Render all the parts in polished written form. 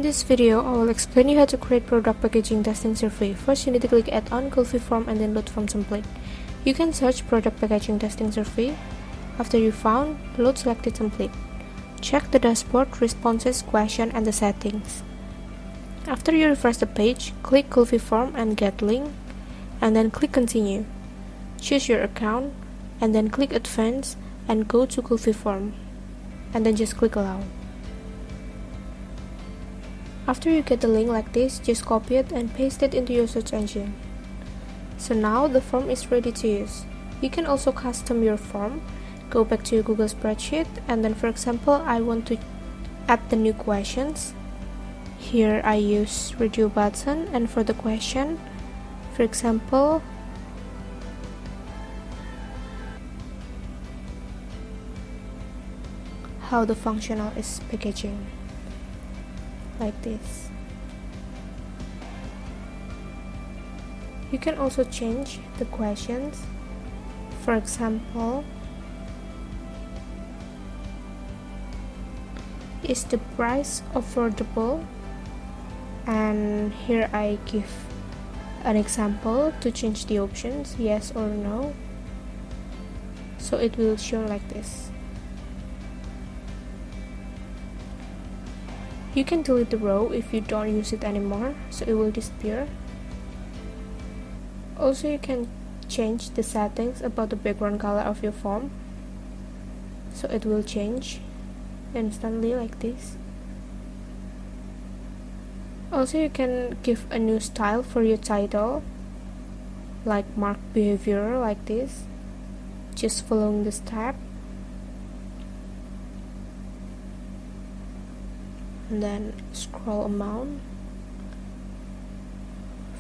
this video, I will explain you how to create product packaging testing survey. First, you need to click Add on Gulfi form and then load from template. You can search product packaging testing survey. After you found, load selected template. Check the dashboard, responses, question, and the settings. After you refresh the page, click Gulfi form and get link, and then click continue. Choose your account, and then click advance and go to Gulfi form, and then just click allow. After you get the link like this, just copy it and paste it into your search engine. So now the form is ready to use. You can also custom your form. Go back to your Google spreadsheet, and then for example, I want to add the new questions. Here I use review button, and for the question, for example, how the functional is packaging. Like this. You can also change the questions. For example, is the price affordable? And here I give an example to change the options, yes or no. So it will show like this. You can delete the row if you don't use it anymore, so it will disappear. Also, you can change the settings about the background color of your form, so it will change instantly like this. Also, you can give a new style for your title, like mark behavior like this, just following the step. And then scroll amount,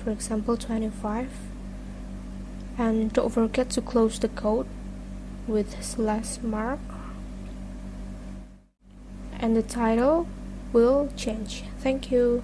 for example 25, and don't forget to close the code with slash mark, and the title will change. Thank you.